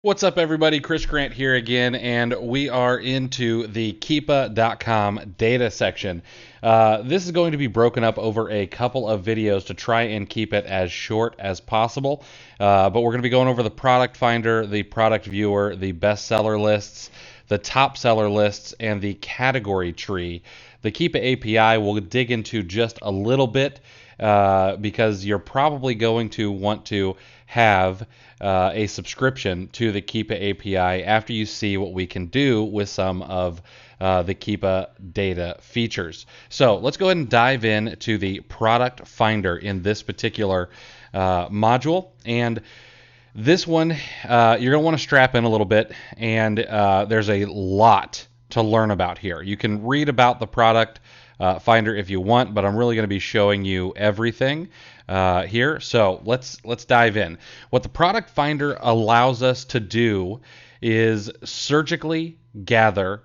What's up, everybody? Chris Grant here again, and we are into the Keepa.com data section. This is going to be broken up over a couple of videos to try and keep it as short as possible. But we're going to be going over the product finder, the product viewer, the bestseller lists, the top seller lists, and the category tree. The Keepa API we'll dig into just a little bit because you're probably going to want to have a subscription to the Keepa API after you see what we can do with some of the Keepa data features. So let's go ahead and dive in to the product finder in this particular module. And this one, you're going to want to strap in a little bit, and there's a lot to learn about here. You can read about the product finder if you want, but I'm really going to be showing you everything here. So let's dive in. What the product finder allows us to do is surgically gather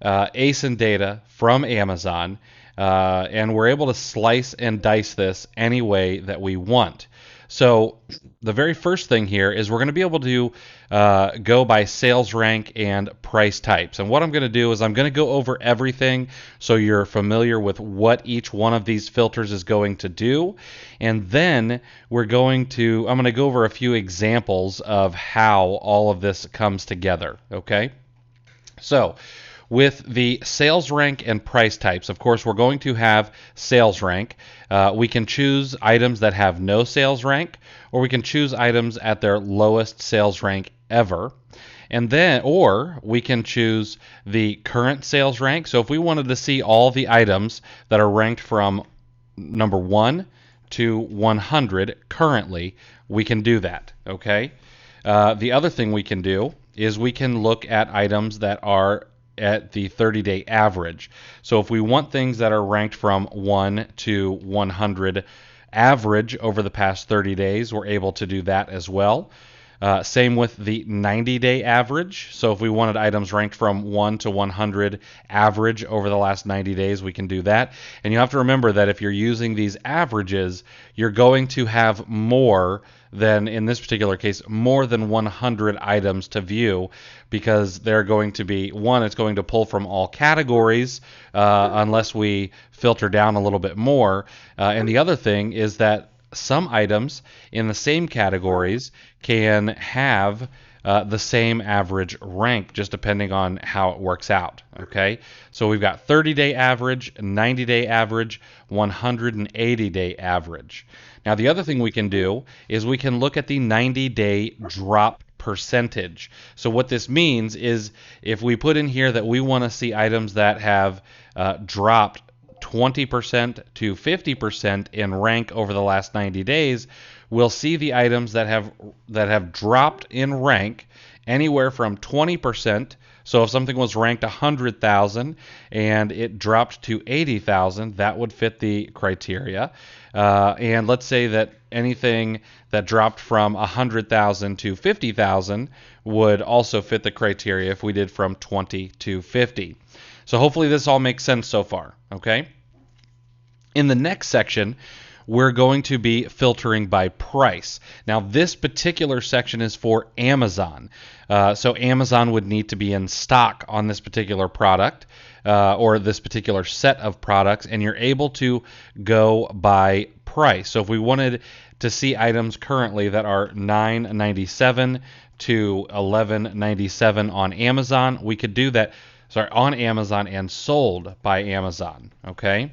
ASIN data from Amazon, and we're able to slice and dice this any way that we want. So the very first thing here is we're going to be able to go by sales rank and price types. And what I'm going to do is I'm going to go over everything so you're familiar with what each one of these filters is going to do. And then I'm going to go over a few examples of how all of this comes together. Okay? So with the sales rank and price types, of course, we're going to have sales rank. We can choose items that have no sales rank, or we can choose items at their lowest sales rank ever. And then, or we can choose the current sales rank. So if we wanted to see all the items that are ranked from number 1 to 100 currently, we can do that. Okay. The other thing we can do is we can look at items that are at the 30-day average. So if we want things that are ranked from 1 to 100 average over the past 30 days, we're able to do that as well. Same with the 90-day average. So if we wanted items ranked from 1 to 100 average over the last 90 days, we can do that. And you have to remember that if you're using these averages, you're going to have more than, in this particular case, more than 100 items to view, because they're going to be, one, it's going to pull from all categories unless we filter down a little bit more. And the other thing is that some items in the same categories can have the same average rank, just depending on how it works out. Okay, so we've got 30-day average, 90-day average, 180-day average. Now, the other thing we can do is we can look at the 90-day drop percentage. So what this means is if we put in here that we want to see items that have dropped 20% to 50% in rank over the last 90 days, we'll see the items that have dropped in rank anywhere from 20%. So if something was ranked 100,000 and it dropped to 80,000, that would fit the criteria. And let's say that anything that dropped from 100,000 to 50,000 would also fit the criteria if we did from 20 to 50. So hopefully this all makes sense so far, okay? In the next section, we're going to be filtering by price. Now, this particular section is for Amazon. So Amazon would need to be in stock on this particular product or this particular set of products, and you're able to go by price. So if we wanted to see items currently that are $9.97 to $11.97 on Amazon, we could do that, on Amazon and sold by Amazon, okay?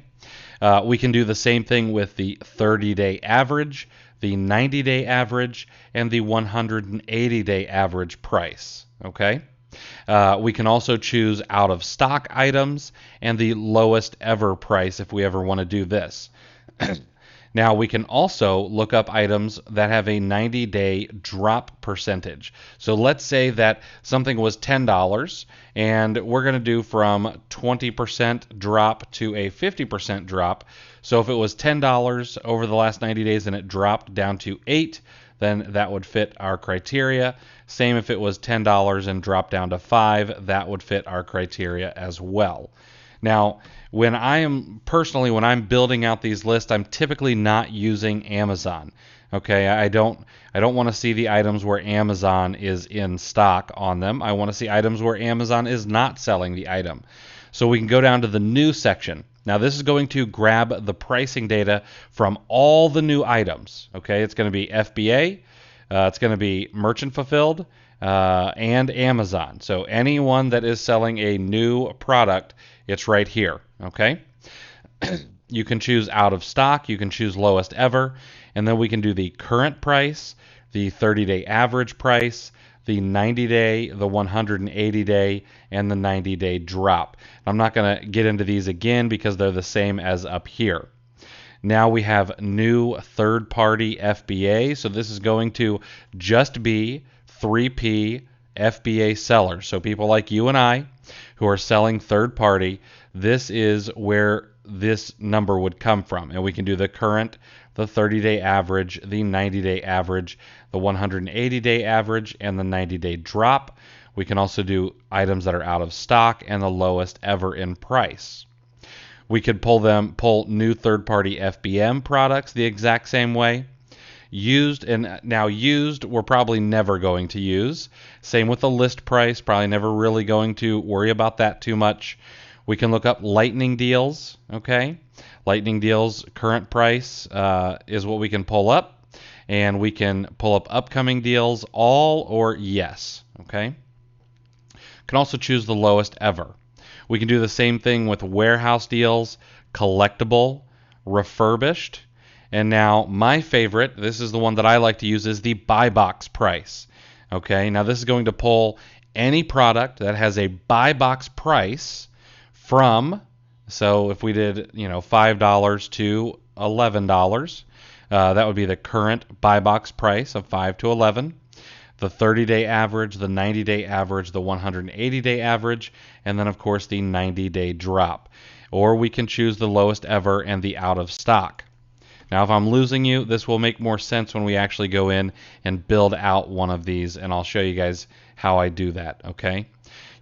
We can do the same thing with the 30-day average, the 90-day average, and the 180-day average price. Okay. We can also choose out-of-stock items and the lowest ever price if we ever want to do this. Now, we can also look up items that have a 90-day drop percentage. So let's say that something was $10, and we're going to do from 20% drop to a 50% drop. So if it was $10 over the last 90 days and it dropped down to $8, then that would fit our criteria. Same if it was $10 and dropped down to $5, that would fit our criteria as well. Now, when I'm building out these lists, I'm typically not using Amazon. Okay, I don't want to see the items where Amazon is in stock on them. I want to see items where Amazon is not selling the item. So we can go down to the new section. Now this is going to grab the pricing data from all the new items. Okay, it's going to be FBA, it's going to be merchant fulfilled, and Amazon. So anyone that is selling a new product, it's right here. Okay. You can choose out of stock, you can choose lowest ever, and then we can do the current price, the 30-day average price, the 90-day, the 180-day, and the 90-day drop. I'm not going to get into these again because they're the same as up here. Now we have new third-party FBA, so this is going to just be 3P FBA sellers. So people like you and I who are selling third-party, this is where this number would come from. And we can do the current, the 30-day average, the 90-day average, the 180-day average, and the 90-day drop. We can also do items that are out of stock and the lowest ever in price. We could pull new third-party FBM products the exact same way. Used, and now used we're probably never going to use. Same with the list price, probably never really going to worry about that too much. We can look up lightning deals. Okay, lightning deals current price is what we can pull up, and we can pull up upcoming deals, all or yes. Okay, can also choose the lowest ever. We can do the same thing with warehouse deals, collectible, refurbished, and now my favorite, this is the one that I like to use, is the buy box price. Okay, now this is going to pull any product that has a buy box price from, so if we did, $5 to $11, that would be the current buy box price of 5 to 11, the 30-day average, the 90-day average, the 180-day average, and then of course the 90-day drop. Or we can choose the lowest ever and the out of stock. Now if I'm losing you, this will make more sense when we actually go in and build out one of these, and I'll show you guys how I do that, okay?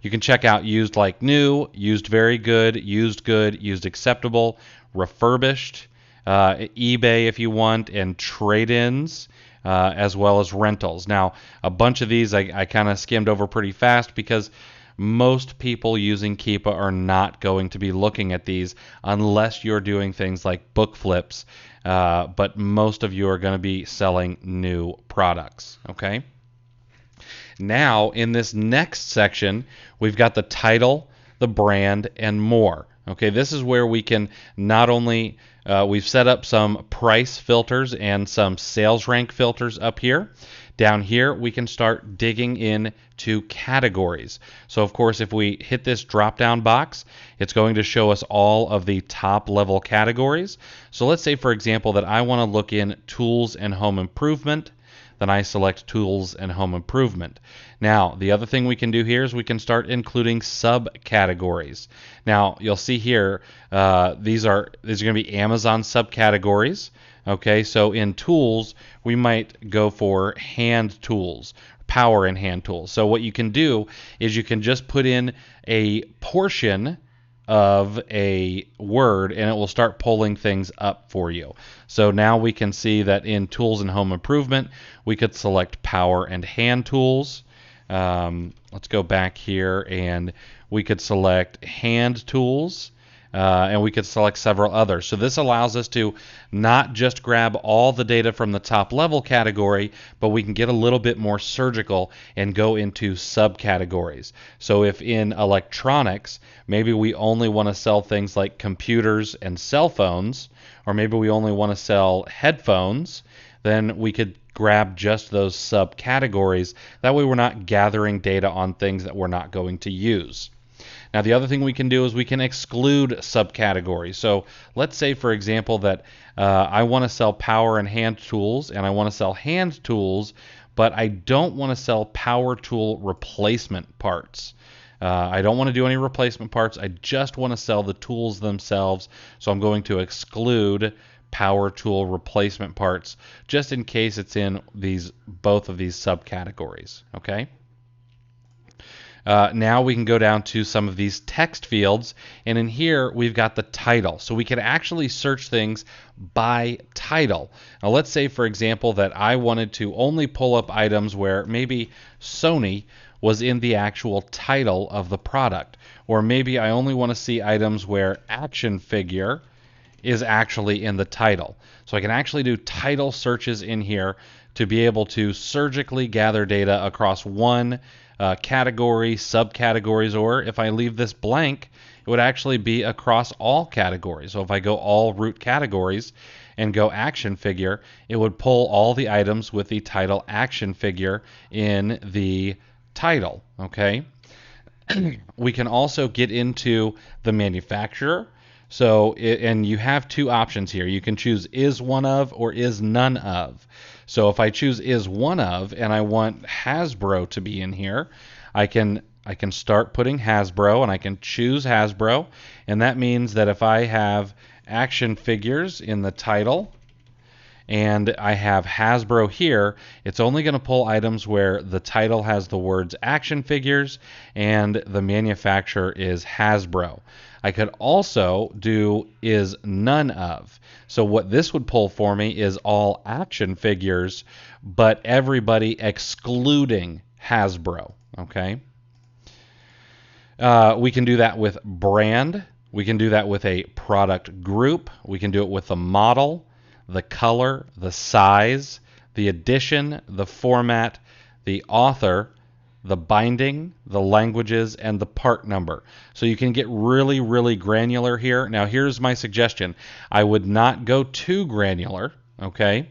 You can check out used like new, used very good, used acceptable, refurbished, eBay if you want, and trade-ins, as well as rentals. Now, a bunch of these I kind of skimmed over pretty fast because most people using Keepa are not going to be looking at these unless you're doing things like book flips, but most of you are going to be selling new products, okay? Now, in this next section, we've got the title, the brand, and more. Okay, this is where we can not only, we've set up some price filters and some sales rank filters up here. Down here, we can start digging into categories. So, of course, if we hit this drop-down box, it's going to show us all of the top-level categories. So let's say, for example, that I want to look in tools and home improvement. Then I select tools and home improvement. Now, the other thing we can do here is we can start including subcategories. Now, you'll see here, these are going to be Amazon subcategories. Okay, so in tools, we might go for hand tools, power and hand tools. So what you can do is you can just put in a portion of a word and it will start pulling things up for you. So now we can see that in tools and home improvement, we could select power and hand tools. Let's go back here and we could select hand tools. And we could select several others. So this allows us to not just grab all the data from the top level category, but we can get a little bit more surgical and go into subcategories. So if in electronics, maybe we only want to sell things like computers and cell phones, or maybe we only want to sell headphones, then we could grab just those subcategories. That way we're not gathering data on things that we're not going to use. Now, the other thing we can do is we can exclude subcategories. So let's say, for example, that I want to sell power and hand tools, and I want to sell hand tools, but I don't want to sell power tool replacement parts. I don't want to do any replacement parts. I just want to sell the tools themselves. So I'm going to exclude power tool replacement parts, just in case it's in both of these subcategories. Okay. Now we can go down to some of these text fields, and in here we've got the title. So we can actually search things by title. Now let's say, for example, that I wanted to only pull up items where maybe Sony was in the actual title of the product, or maybe I only want to see items where action figure is actually in the title. So I can actually do title searches in here to be able to surgically gather data across one category, subcategories, or if I leave this blank, it would actually be across all categories. So if I go all root categories and go action figure, it would pull all the items with the title action figure in the title. Okay. We can also get into the manufacturer. So, and you have two options here. You can choose is one of or is none of. So if I choose is one of and I want Hasbro to be in here, I can start putting Hasbro, and I can choose Hasbro, and that means that if I have action figures in the title and I have Hasbro here, it's only going to pull items where the title has the words action figures and the manufacturer is Hasbro. I could also do is none of. So what this would pull for me is all action figures, but everybody excluding Hasbro. Okay. We can do that with brand. We can do that with a product group. We can do it with the model, the color, the size, the edition, the format, the author, the binding, the languages, and the part number. So you can get really, really granular here. Now here's my suggestion. I would not go too granular, okay?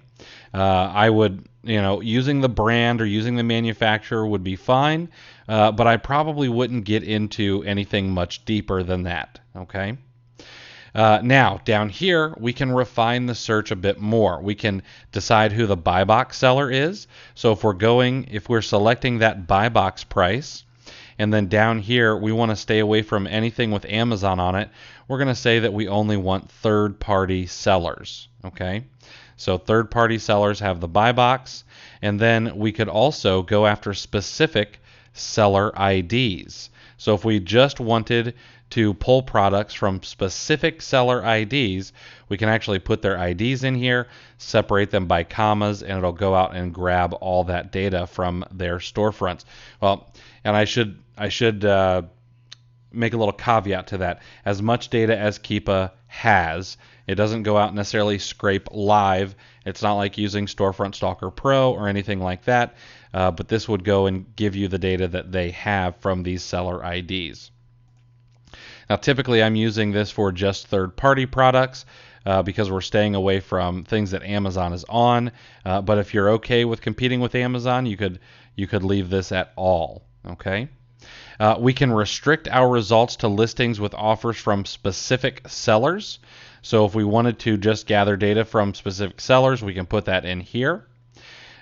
I would, using the brand or using the manufacturer would be fine, but I probably wouldn't get into anything much deeper than that, okay? Now, down here, we can refine the search a bit more. We can decide who the buy box seller is. So if we're selecting that buy box price, and then down here, we want to stay away from anything with Amazon on it, we're going to say that we only want third-party sellers, okay? So third-party sellers have the buy box, and then we could also go after specific seller IDs. So if we just wanted to pull products from specific seller IDs, we can actually put their IDs in here, separate them by commas, and it'll go out and grab all that data from their storefronts. Well, and I should make a little caveat to that. As much data as Keepa has, it doesn't go out and necessarily scrape live. It's not like using Storefront Stalker Pro or anything like that, but this would go and give you the data that they have from these seller IDs. Now, typically I'm using this for just third-party products because we're staying away from things that Amazon is on. But if you're okay with competing with Amazon, you could leave this at all. Okay. We can restrict our results to listings with offers from specific sellers. So if we wanted to just gather data from specific sellers, we can put that in here.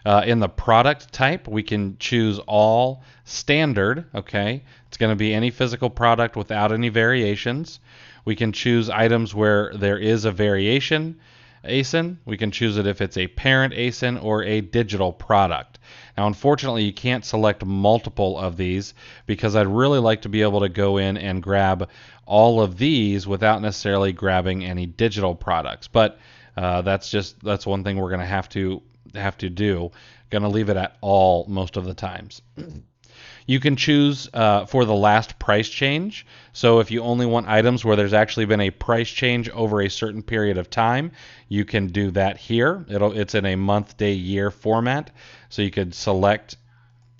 In the product type, we can choose all standard, okay? It's going to be any physical product without any variations. We can choose items where there is a variation ASIN. We can choose it if it's a parent ASIN or a digital product. Now, unfortunately, you can't select multiple of these because I'd really like to be able to go in and grab all of these without necessarily grabbing any digital products. But that's one thing we're going to have to do. Going to leave it at all most of the times. You can choose for the last price change. So if you only want items where there's actually been a price change over a certain period of time, you can do that here. It's in a month, day, year format. So you could select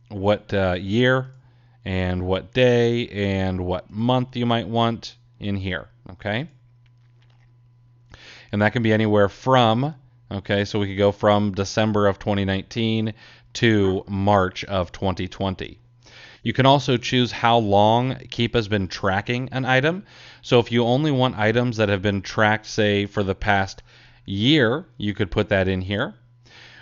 what year and what day and what month you might want in here. Okay. And that can be anywhere from, okay, so we could go from December of 2019 to March of 2020. You can also choose how long Keepa's been tracking an item. So if you only want items that have been tracked, say, for the past year, you could put that in here.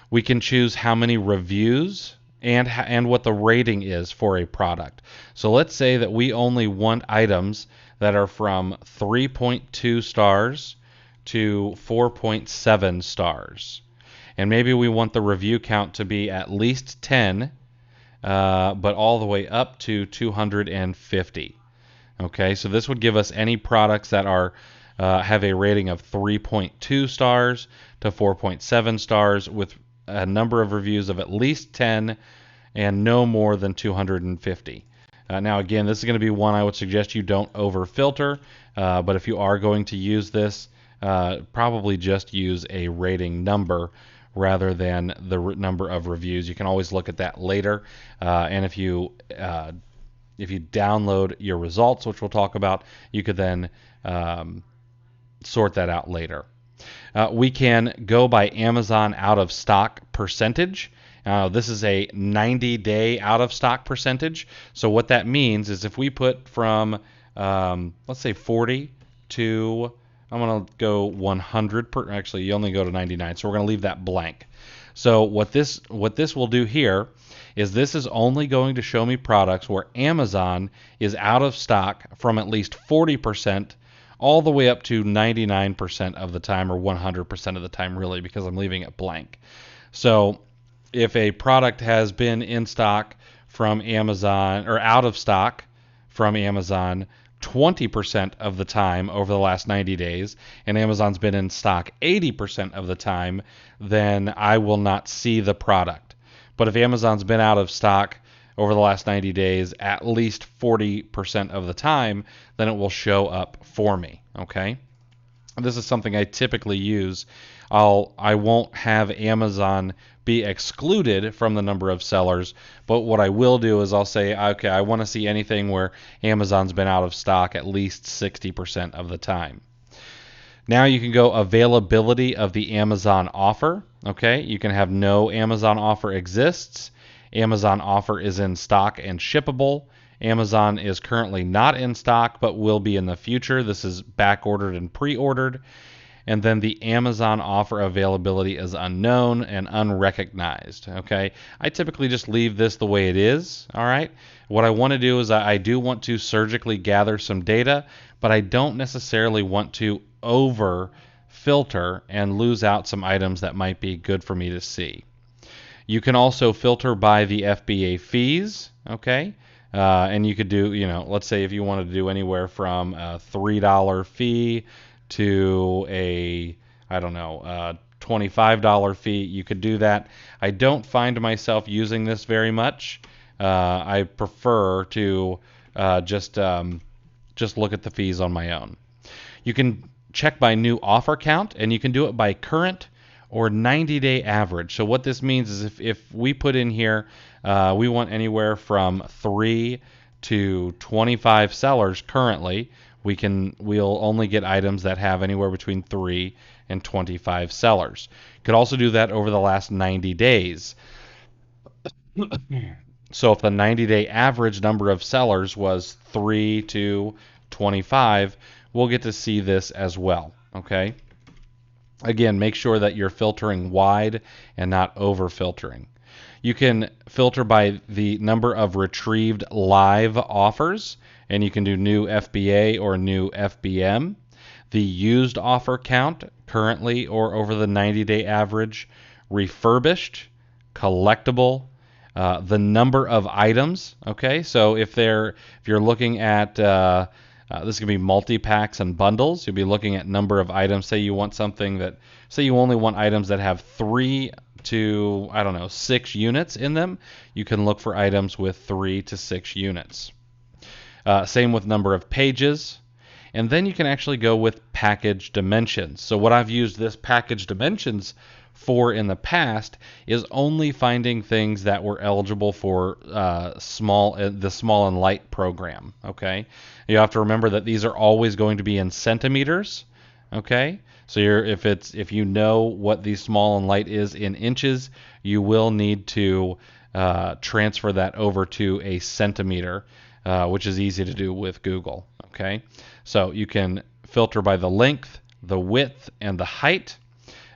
We can choose how many reviews and what the rating is for a product. So let's say that we only want items that are from 3.2 stars to 4.7 stars. And maybe we want the review count to be at least 10 but all the way up to 250. Okay, so this would give us any products that are have a rating of 3.2 stars to 4.7 stars with a number of reviews of at least 10 and no more than 250. Now, again, this is going to be one I would suggest you don't over filter, but if you are going to use this, probably just use a rating number rather than the number of reviews. You can always look at that later, and if you download your results, which we'll talk about, you could then sort that out later. We can go by Amazon out of stock percentage. This is a 90-day out of stock percentage. So what that means is if we put from, let's say 40 to, I'm going to go 100 per, actually you only go to 99, so we're going to leave that blank. So what this will do here is this is only going to show me products where Amazon is out of stock from at least 40% all the way up to 99% of the time, or 100% of the time really, because I'm leaving it blank. So if a product has been in stock from Amazon, or out of stock from Amazon 20% of the time over the last 90 days, and Amazon's been in stock 80% of the time, then I will not see the product. But if Amazon's been out of stock over the last 90 days at least 40% of the time, then it will show up for me, okay? This is something I typically use. I won't have Amazon be excluded from the number of sellers, but what I will do is I'll say, okay, I want to see anything where Amazon's been out of stock at least 60% of the time. Now you can go availability of the Amazon offer. Okay, you can have no Amazon offer exists. Amazon offer is in stock and shippable. Amazon is currently not in stock but will be in the future. This is back ordered and pre-ordered. And then the Amazon offer availability is unknown and unrecognized. Okay, I typically just leave this the way it is. All right, what I want to do is I do want to surgically gather some data, but I don't necessarily want to over filter and lose out some items that might be good for me to see. You can also filter by the FBA fees. Okay, and you could do, let's say if you wanted to do anywhere from a $3 fee to a, $25 fee, you could do that. I don't find myself using this very much. I prefer to just look at the fees on my own. You can check by new offer count, and you can do it by current or 90-day average. So what this means is if we put in here, we want anywhere from 3 to 25 sellers currently, we'll only get items that have anywhere between 3 and 25 sellers. You could also do that over the last 90 days. So if the 90-day average number of sellers was 3 to 25, we'll get to see this as well. Okay. Again, make sure that you're filtering wide and not over filtering. You can filter by the number of retrieved live offers, and you can do new FBA or new FBM. The used offer count currently or over the 90-day average, refurbished, collectible, the number of items. Okay, so if you're looking at this can be multi-packs and bundles. You'll be looking at number of items. Say you only want items that have 3 to 6 units in them. You can look for items with 3 to 6 units. Same with number of pages. And then you can actually go with package dimensions. So what I've used this package dimensions for in the past is only finding things that were eligible for the small and light program. Okay, you have to remember that these are always going to be in centimeters. Okay, so if you know what the small and light is in inches, you will need to transfer that over to a centimeter, which is easy to do with Google. Okay, so you can filter by the length, the width, and the height.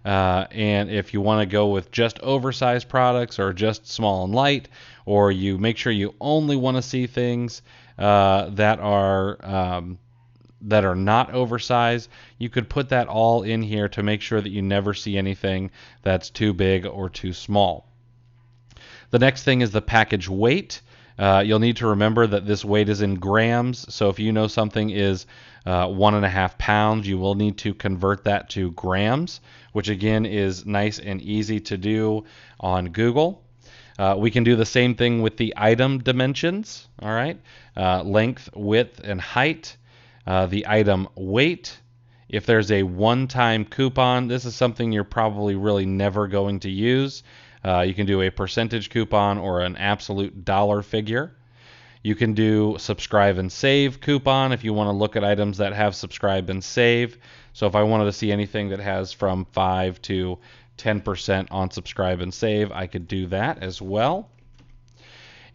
And if you want to go with just oversized products or just small and light, or you make sure you only want to see things that are not oversized, you could put that all in here to make sure that you never see anything that's too big or too small. The next thing is the package weight. You'll need to remember that this weight is in grams, so if you know something is 1.5 pounds, you will need to convert that to grams, which again is nice and easy to do on Google. We can do the same thing with the item dimensions, all right? Length, width, and height. The item weight. If there's a one-time coupon, this is something you're probably really never going to use. You can do a percentage coupon or an absolute dollar figure. You can do subscribe and save coupon if you want to look at items that have subscribe and save. So if I wanted to see anything that has from 5 to 10% on subscribe and save, I could do that as well.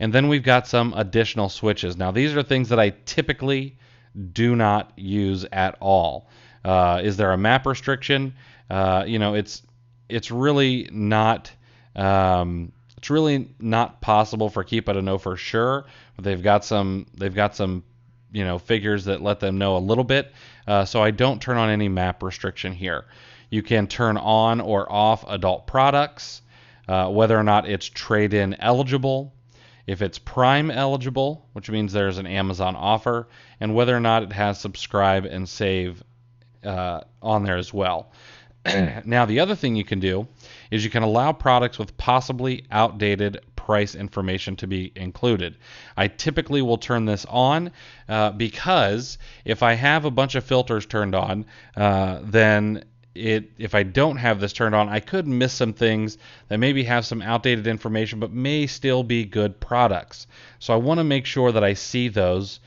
And then we've got some additional switches. Now these are things that I typically do not use at all. Is there a map restriction? It's really not possible for Keepa to know for sure. But they've got some figures that let them know a little bit. So I don't turn on any map restriction here. You can turn on or off adult products, whether or not it's trade-in eligible, if it's Prime eligible, which means there's an Amazon offer, and whether or not it has subscribe and save on there as well. Now, the other thing you can do is you can allow products with possibly outdated price information to be included. I typically will turn this on because if I have a bunch of filters turned on, then if I don't have this turned on, I could miss some things that maybe have some outdated information but may still be good products. So I want to make sure that I see those.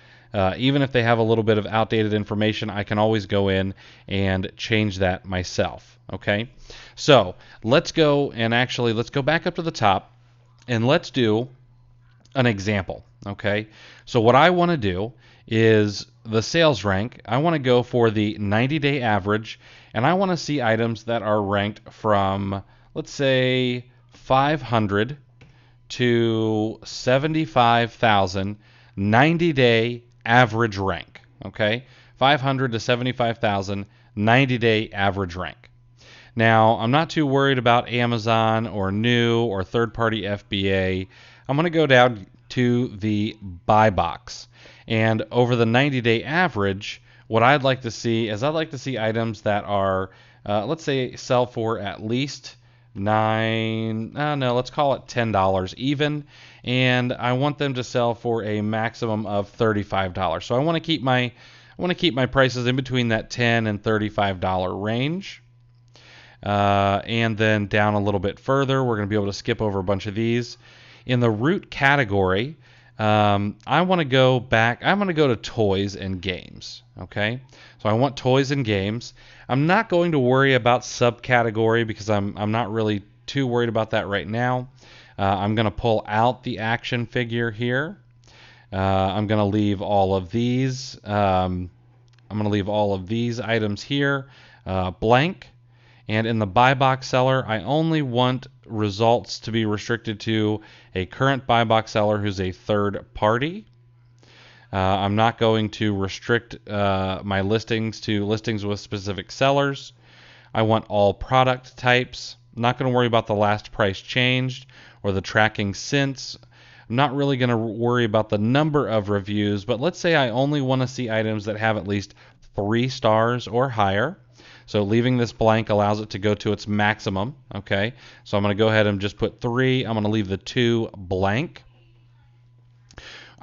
Even if they have a little bit of outdated information, I can always go in and change that myself. Okay, so let's go back up to the top and let's do an example. Okay, so what I want to do is the sales rank. I want to go for the 90-day average, and I want to see items that are ranked from, let's say, 500 to 75,000, 90-day average rank. Okay, 500 to 75,000, 90-day average rank. Now, I'm not too worried about Amazon or new or third-party FBA. I'm going to go down to the buy box. And over the 90-day average, what I'd like to see is items that are, let's say, sell for at least let's call it $10 even, and I want them to sell for a maximum of $35. So I want to keep my prices in between that $10 and $35 range. And then down a little bit further, we're going to be able to skip over a bunch of these. In the root category, I want to go back. I'm going to go to toys and games. Okay, so I want toys and games. I'm not going to worry about subcategory because I'm not really too worried about that right now. I'm going to pull out the action figure here. I'm going to leave all of these. I'm going to leave all of these items here blank. And in the buy box seller, I only want results to be restricted to a current buy box seller who's a third party. I'm not going to restrict my listings to listings with specific sellers. I want all product types. I'm not going to worry about the last price changed or the tracking since. I'm not really going to worry about the number of reviews, but let's say I only want to see items that have at least 3 stars or higher. So leaving this blank allows it to go to its maximum. Okay, so I'm going to go ahead and just put 3. I'm going to leave the 2 blank.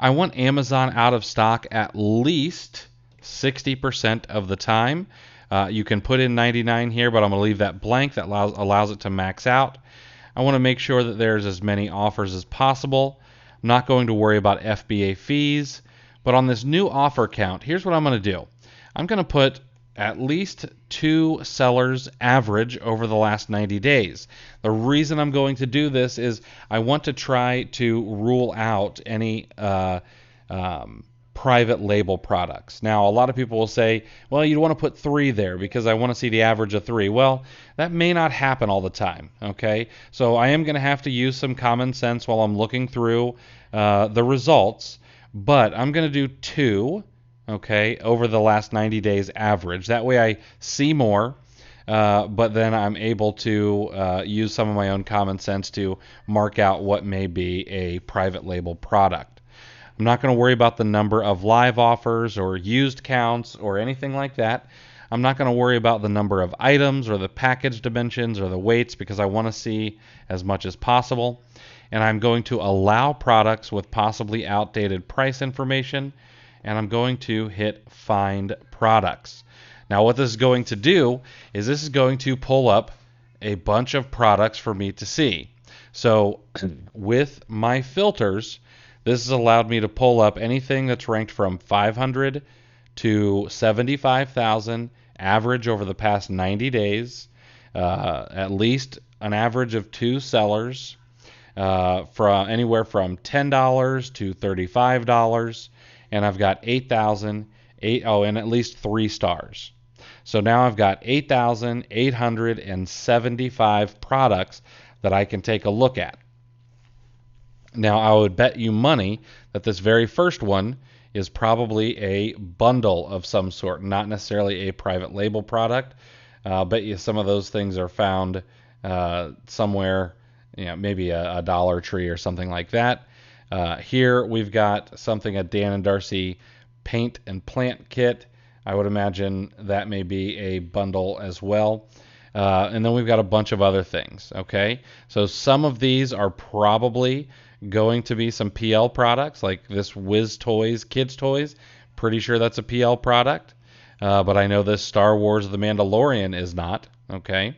I want Amazon out of stock at least 60% of the time. You can put in 99 here, but I'm going to leave that blank. That allows it to max out. I want to make sure that there's as many offers as possible. I'm not going to worry about FBA fees, but on this new offer count, here's what I'm going to do. I'm going to put at least 2 sellers average over the last 90 days. The reason I'm going to do this is I want to try to rule out any private label products. Now, a lot of people will say, well, you want to put 3 there because I want to see the average of 3. Well, that may not happen all the time, okay? So I am going to have to use some common sense while I'm looking through the results, but I'm going to do 2, okay, over the last 90 days average. That way I see more. but then I'm able to use some of my own common sense to mark out what may be a private label product. I'm not going to worry about the number of live offers or used counts or anything like that. I'm not going to worry about the number of items or the package dimensions or the weights because I want to see as much as possible. And I'm going to allow products with possibly outdated price information, and I'm going to hit Find Products. Now what this is going to do is this is going to pull up a bunch of products for me to see. So with my filters, this has allowed me to pull up anything that's ranked from 500 to 75,000, average over the past 90 days, at least an average of 2 sellers, from anywhere from $10 to $35, and I've got 8,000, and at least 3 stars. So now I've got 8,875 products that I can take a look at. Now I would bet you money that this very first one is probably a bundle of some sort, not necessarily a private label product. I'll bet you some of those things are found somewhere, maybe a Dollar Tree or something like that. Here we've got something, a Dan & Darcy paint and plant kit. I would imagine that may be a bundle as well. And then we've got a bunch of other things, okay? So some of these are probably going to be some PL products, like this Wiz Toys, Kids Toys. Pretty sure that's a PL product. But I know this Star Wars The Mandalorian is not, okay?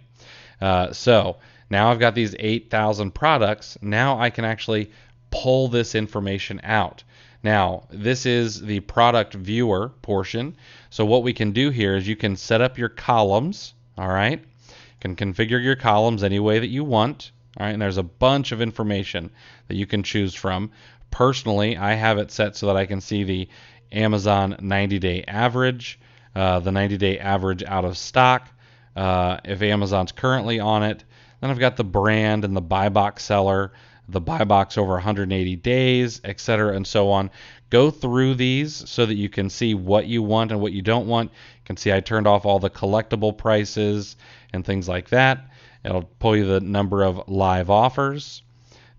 So now I've got these 8,000 products. Now I can actually pull this information out. Now, this is the product viewer portion. So what we can do here is you can set up your columns, all right? You can configure your columns any way that you want, all right? And there's a bunch of information that you can choose from. Personally, I have it set so that I can see the Amazon 90-day average, the 90-day average out of stock, if Amazon's currently on it. Then I've got the brand and the buy box seller, the buy box over 180 days, etc., and so on. Go through these so that you can see what you want and what you don't want. You can see I turned off all the collectible prices and things like that. It'll pull you the number of live offers,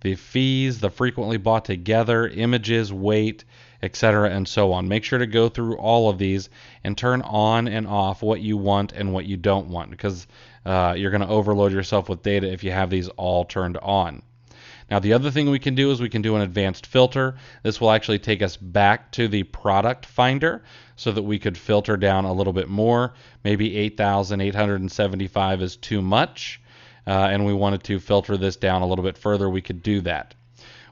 the fees, the frequently bought together, images, weight, etc., and so on. Make sure to go through all of these and turn on and off what you want and what you don't want, because you're going to overload yourself with data if you have these all turned on. Now the other thing we can do is we can do an advanced filter. This will actually take us back to the product finder so that we could filter down a little bit more. Maybe 8,875 is too much, and we wanted to filter this down a little bit further. We could do that.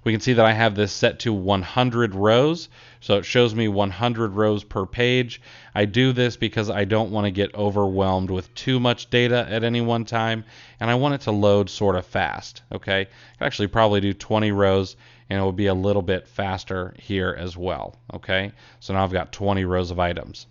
We can see that I have this set to 100 rows, so it shows me 100 rows per page. I do this because I don't want to get overwhelmed with too much data at any one time, and I want it to load sort of fast, okay? I could actually probably do 20 rows, and it will be a little bit faster here as well, okay? So now I've got 20 rows of items.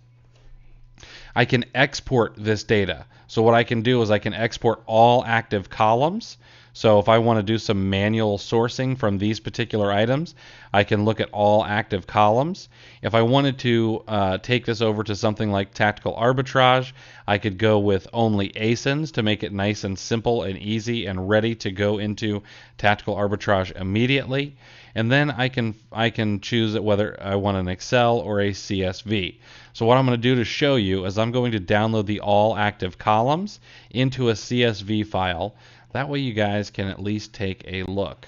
I can export this data. So what I can do is I can export all active columns. So if I want to do some manual sourcing from these particular items, I can look at all active columns. If I wanted to take this over to something like Tactical Arbitrage, I could go with only ASINs to make it nice and simple and easy and ready to go into Tactical Arbitrage immediately. And then I can choose whether I want an Excel or a CSV. So what I'm going to do to show you is I'm going to download the all active columns into a CSV file. That way you guys can at least take a look.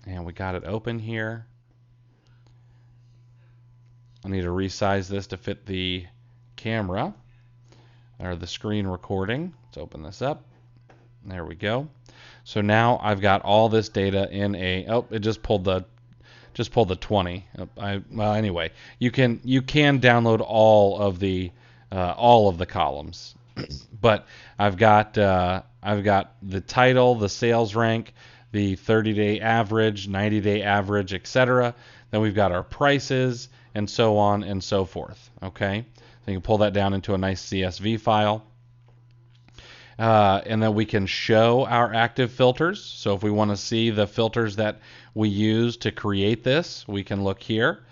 And we got it open here. I need to resize this to fit the camera or the screen recording. Let's open this up. There we go. So now I've got all this data in a, it just pulled the 20. Well, anyway, you can download all of the columns, but I've got the title, the sales rank, the 30-day average, 90-day average, etc. Then we've got our prices and so on and so forth. Okay, so you can pull that down into a nice CSV file. And then we can show our active filters. So if we want to see the filters that we use to create this, we can look here.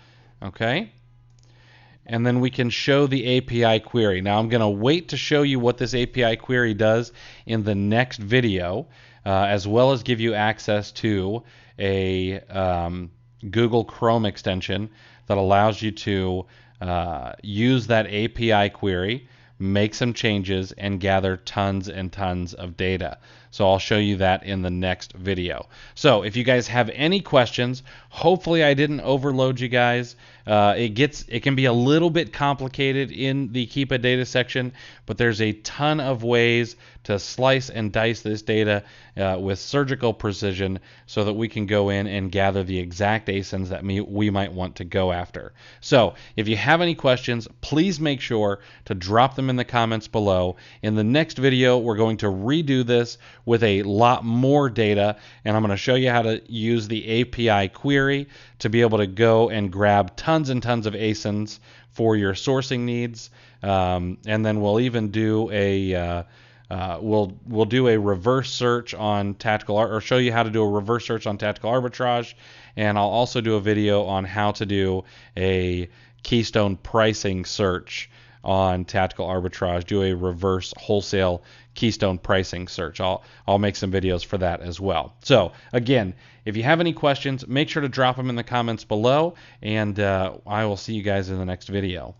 Okay. and then we can show the API query. Now I'm going to wait to show you what this API query does in the next video, as well as give you access to a Google Chrome extension that allows you to use that API query, make some changes, and gather tons and tons of data. So I'll show you that in the next video. So if you guys have any questions, hopefully I didn't overload you guys. It can be a little bit complicated in the Keepa data section, but there's a ton of ways to slice and dice this data with surgical precision so that we can go in and gather the exact ASINs that we might want to go after. So if you have any questions, please make sure to drop them in the comments below. In the next video, we're going to redo this with a lot more data, and I'm going to show you how to use the API query to be able to go and grab tons and tons of ASINs for your sourcing needs. And then we'll even do a we'll do a reverse search on tactical, or show you how to do a reverse search on tactical arbitrage, and I'll also do a video on how to do a keystone pricing search on tactical arbitrage, do a reverse wholesale keystone pricing search. I'll make some videos for that as well. So again, if you have any questions, make sure to drop them in the comments below, and I will see you guys in the next video.